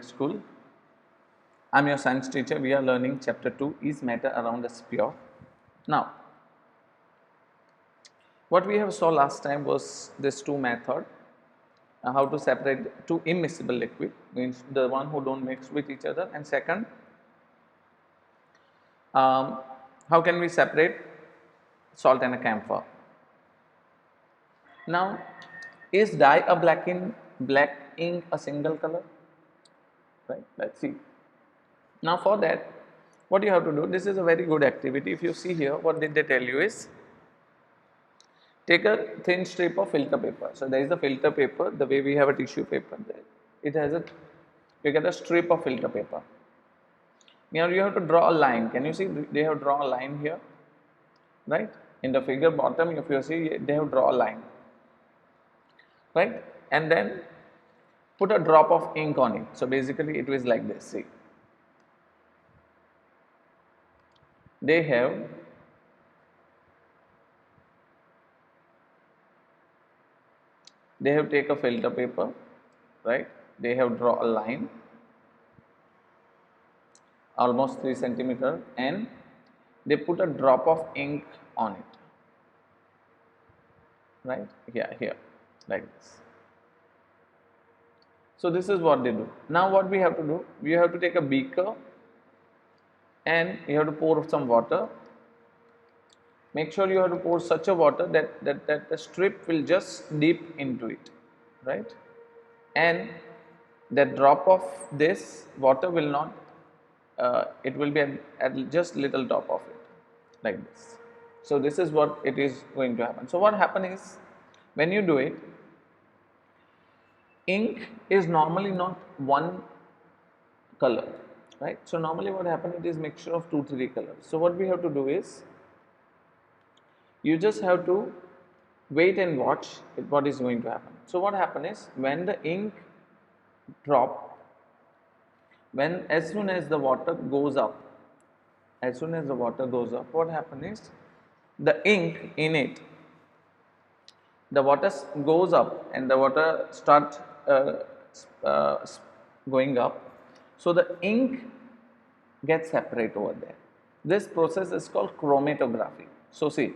School. I'm your science teacher. We are learning chapter 2 is matter around a sphere. Now, what we have saw last time was this two method, how to separate two immiscible liquid, means the one who don't mix with each other, and second, how can we separate salt and a camphor. Now, is dye a black ink a single color? Right, let's see. Now for that, what you have to do, this is a very good activity. If you see here, what did they tell you is, take a thin strip of filter paper. So there is a filter paper, the way we have a tissue paper, it has a, you get a strip of filter paper. Now you have to draw a line. Can you see they have drawn a line here, right? In the figure bottom, if you see, they have drawn a line, right? And then put a drop of ink on it. So basically it was like this, see. They have take a filter paper, right? They have draw a line almost 3 centimeter and they put a drop of ink on it, right? Here, like this. So this is what they do. Now what we have to do, we have to take a beaker and you have to pour some water. Make sure you have to pour such a water that the strip will just dip into it, right? And that drop of this water will not, it will be at just little top of it, like this. So this is what it is going to happen. So what happens is, when you do it, ink is normally not one color, right? So normally what happens, it is mixture of 2-3 colors. So what we have to do is, you just have to wait and watch what is going to happen. So what happens is, when the ink drop, as soon as the water goes up, what happens is, the ink in it, the water goes up and the water starts going up. So the ink gets separate over there. This process is called chromatography. So see,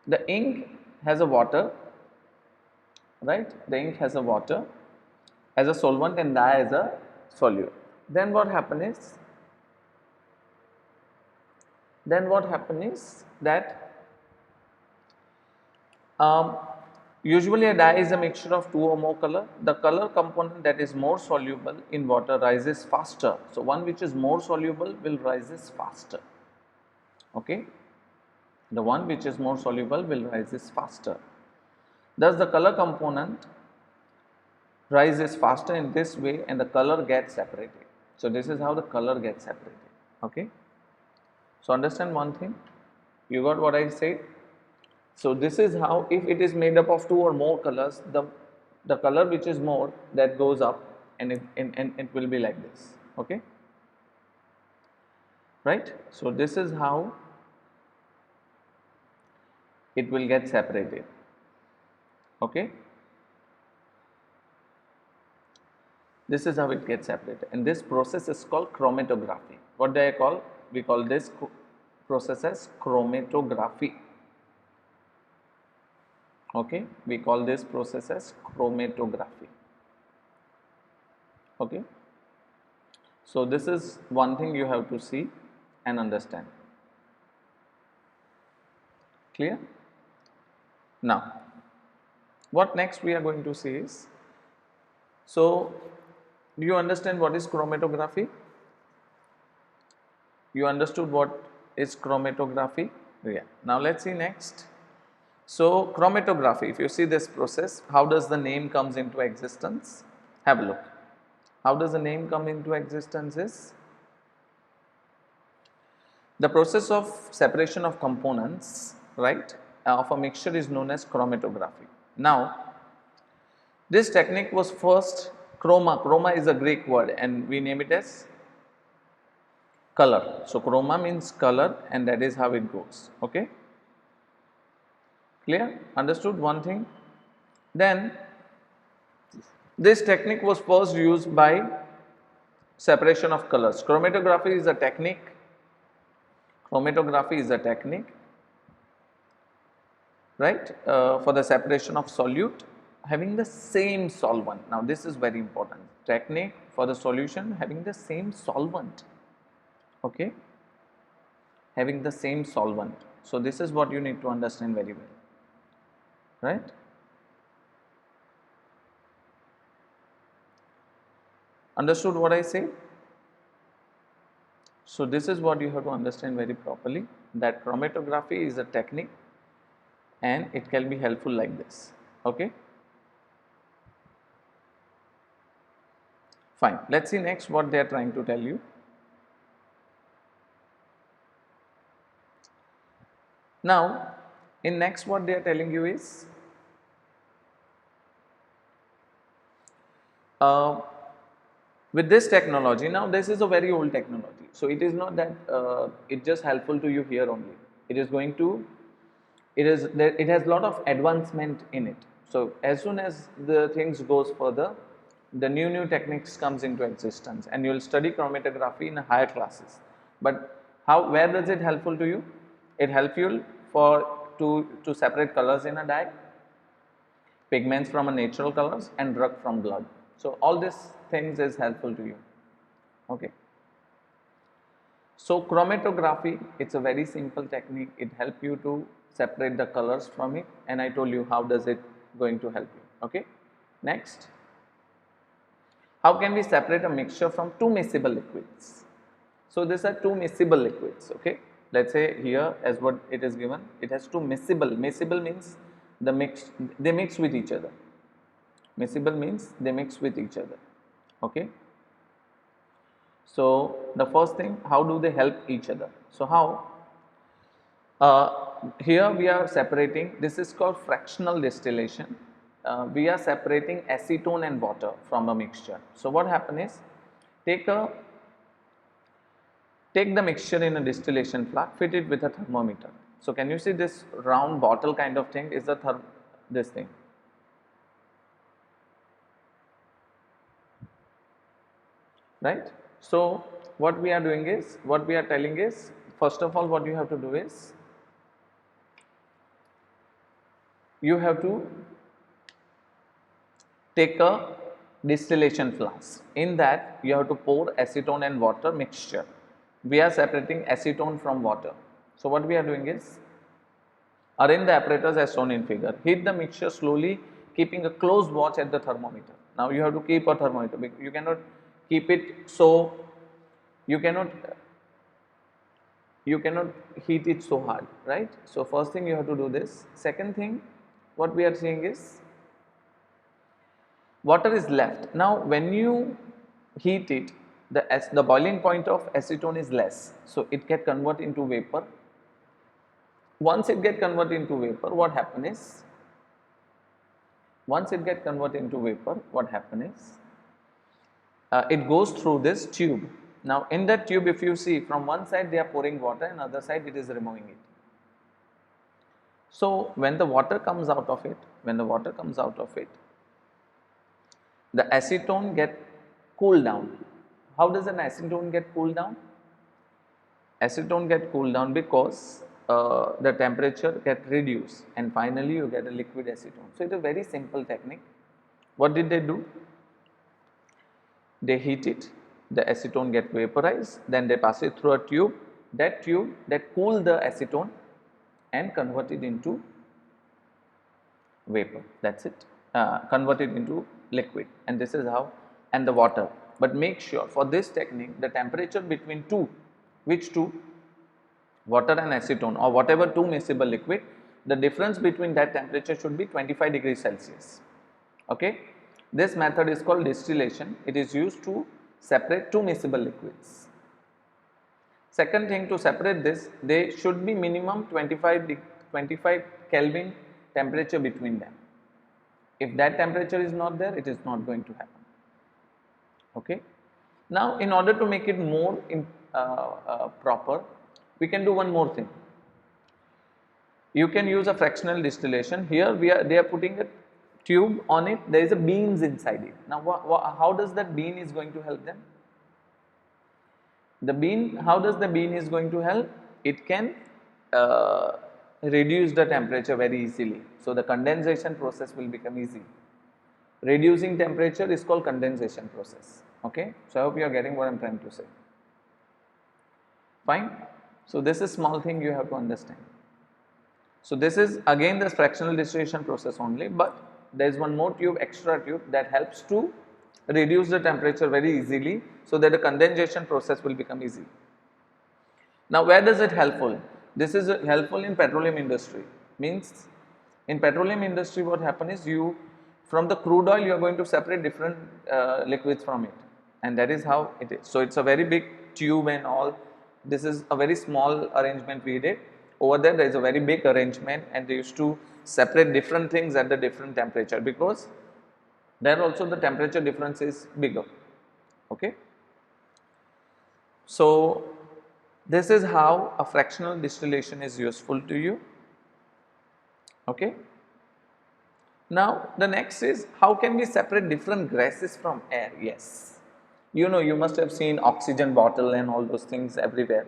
the ink has a water, right? The ink has a water as a solvent and dye as a solute. Then what happens is, that usually a dye is a mixture of 2 or more color. The color component that is more soluble in water rises faster. So one which is more soluble will rises faster. Okay, the one which is more soluble will rises faster. Thus the color component rises faster in this way and the color gets separated. So this is how the color gets separated. Okay, so understand one thing, you got what I said. So this is how, if it is made up of 2 or more colors, the color which is more, that goes up and it will be like this. Okay, right? So this is how it will get separated. Okay, this is how it gets separated, and this process is called chromatography. What do I call? We call this process as chromatography. Okay, we call this process as chromatography. Okay, so this is one thing you have to see and understand. Clear? Now, what next we are going to see is, so do you understand what is chromatography? You understood what is chromatography? Yeah. Now let's see next. So chromatography, if you see this process, how does the name comes into existence? Have a look. How does the name come into existence is, the process of separation of components, right, of a mixture is known as chromatography. Now, this technique was first, chroma is a Greek word and we name it as color. So chroma means color and that is how it goes. Okay, clear? Understood one thing? Then this technique was first used by separation of colors. Chromatography is a technique. Chromatography is a technique, right, for the separation of solute having the same solvent. Now this is very important. Technique for the solution having the same solvent. Okay, having the same solvent. So this is what you need to understand very well, right? Understood what I say? So this is what you have to understand very properly, that chromatography is a technique and it can be helpful like this. Okay, fine. Let's see next what they are trying to tell you. Now in next what they are telling you is with this technology. Now this is a very old technology, so it is not that it just helpful to you here only. It is going to, it has lot of advancement in it. So as soon as the things goes further, the new techniques comes into existence and you will study chromatography in higher classes. But how, where does it helpful to you? It help you for to separate colors in a dye, pigments from a natural colors, and drug from blood. So all these things is helpful to you. Okay. So chromatography, it's a very simple technique. It help you to separate the colors from it, and I told you how does it going to help you. Okay. Next, how can we separate a mixture from two miscible liquids? So these are two miscible liquids. Okay. Let's say here as what it is given, it has two miscible. Miscible means they mix with each other. Miscible means they mix with each other. Okay. So the first thing, how do they help each other? So how? Here we are separating, this is called fractional distillation. We are separating acetone and water from a mixture. So what happens is, take the mixture in a distillation flask, fit it with a thermometer. So can you see this round bottle kind of thing is the this thing. Right? So what we are doing is, what we are telling is, first of all what you have to do is, you have to take a distillation flask. In that you have to pour acetone and water mixture. We are separating acetone from water. So what we are doing is, arrange the apparatus as shown in figure. Heat the mixture slowly, keeping a close watch at the thermometer. Now you have to keep a thermometer. You cannot keep it so, you cannot heat it so hard, right? So first thing you have to do this. Second thing, what we are saying is, water is left. Now when you heat it, the boiling point of acetone is less, so it get converted into vapor. Once it get converted into vapor, what happen is, it goes through this tube. Now in that tube, if you see, from one side they are pouring water and other side it is removing it. So when the water comes out of it, the acetone get cooled down. How does an acetone get cooled down? Acetone get cooled down because the temperature get reduced and finally you get a liquid acetone. So it's a very simple technique. What did they do? They heat it, the acetone get vaporized, then they pass it through a tube that cool the acetone and convert it into vapor. That's it. Convert it into liquid, and this is how, and the water. But make sure for this technique the temperature between two, which two? Water and acetone, or whatever two miscible liquid, the difference between that temperature should be 25 degrees Celsius. Okay. This method is called distillation. It is used to separate two miscible liquids. Second thing, to separate this, they should be minimum 25 Kelvin temperature between them. If that temperature is not there, it is not going to happen. Okay. Now in order to make it more proper, we can do one more thing. You can use a fractional distillation. Here they are putting a tube on it, there is a beans inside it. Now how does that bean is going to help them? The bean, how does the bean is going to help? It can uh, reduce the temperature very easily. So the condensation process will become easy. Reducing temperature is called condensation process. Okay, so I hope you are getting what I am trying to say. Fine. So this is small thing you have to understand. So this is again the fractional distillation process only, but there is one more tube, extra tube, that helps to reduce the temperature very easily, so that the condensation process will become easy. Now where does it helpful? This is helpful in petroleum industry. Means in petroleum industry what happens is, you from the crude oil you are going to separate different liquids from it, and that is how it is. So it's a very big tube and all. This is a very small arrangement we did. Over there is a very big arrangement, and they used to separate different things at the different temperature, because there also the temperature difference is bigger. Okay. So this is how a fractional distillation is useful to you. Okay. Now the next is, how can we separate different gases from air? Yes, you know, you must have seen oxygen bottle and all those things everywhere.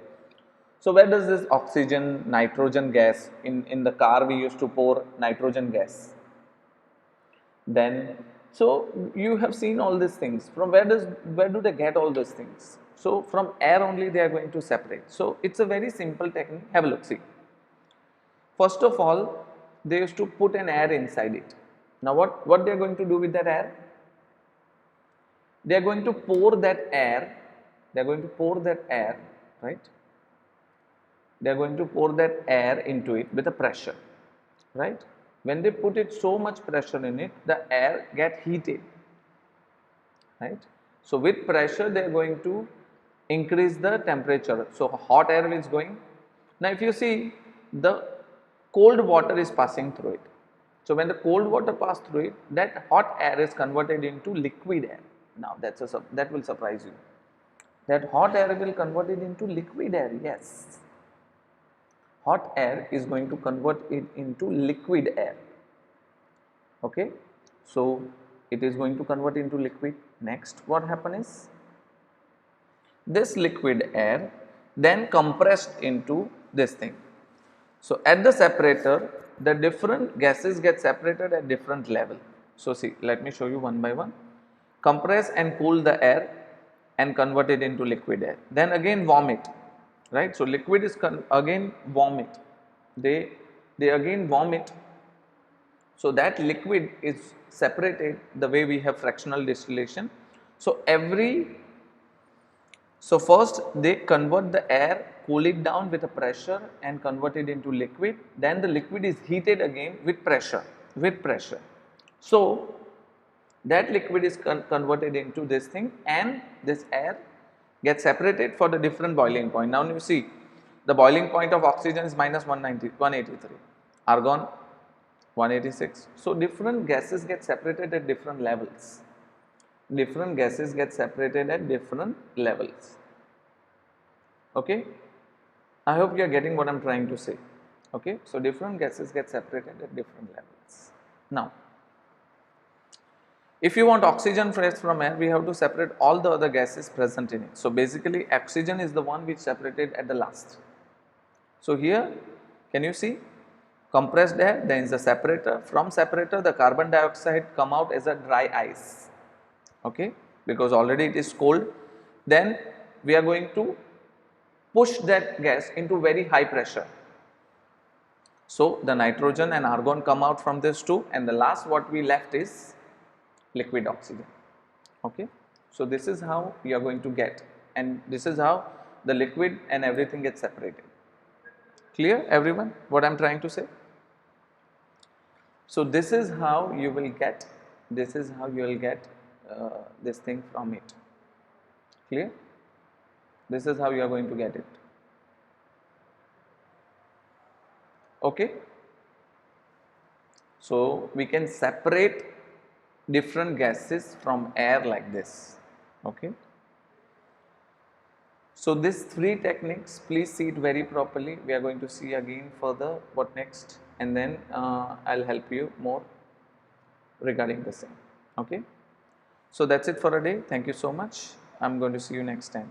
So where does this oxygen, nitrogen gas, in the car we used to pour nitrogen gas. Then, so you have seen all these things. From where do they get all those things? So from air only they are going to separate. So it's a very simple technique. Have a look, see. First of all, they used to put an air inside it. Now what they are going to do with that air? They are going to pour that air. They are going to pour that air, right? They are going to pour that air into it with a pressure, right? When they put it so much pressure in it, the air get heated, right? So with pressure they are going to increase the temperature. So hot air is going. Now if you see, the cold water is passing through it. So when the cold water passes through it, that hot air is converted into liquid air. Now that will surprise you. That hot air will convert it into liquid air. Yes, hot air is going to convert it into liquid air. Okay, so it is going to convert into liquid. Next, what happens is, this liquid air then compressed into this thing. So at the separator, the different gases get separated at different level. So see, let me show you one by one. Compress and cool the air and convert it into liquid air. Then again warm it, right? So liquid is again warm it. They again warm it. So that liquid is separated the way we have fractional distillation. So first they convert the air, cool it down with a pressure and convert it into liquid. Then the liquid is heated again with pressure, So that liquid is converted into this thing, and this air gets separated for the different boiling point. Now you see, the boiling point of oxygen is minus 183, argon 186. So different gases get separated at different levels. Different gases get separated at different levels. Okay, I hope you are getting what I am trying to say. Okay, so different gases get separated at different levels. Now, if you want oxygen fresh from air, we have to separate all the other gases present in it. So basically, oxygen is the one which separated at the last. So here, can you see? Compressed air, then is the separator. From separator, the carbon dioxide come out as a dry ice. Okay, because already it is cold. Then we are going to push that gas into very high pressure. So the nitrogen and argon come out from this too, and the last what we left is liquid oxygen. Okay, so this is how we are going to get, and this is how the liquid and everything gets separated. Clear everyone what I am trying to say? So this is how you will get, this thing from it. Clear? This is how you are going to get it. Okay, so we can separate different gases from air like this. Okay, so these three techniques, please see it very properly. We are going to see again further what next, and then I'll help you more regarding the same. Okay, so that's it for a day. Thank you so much. I'm going to see you next time.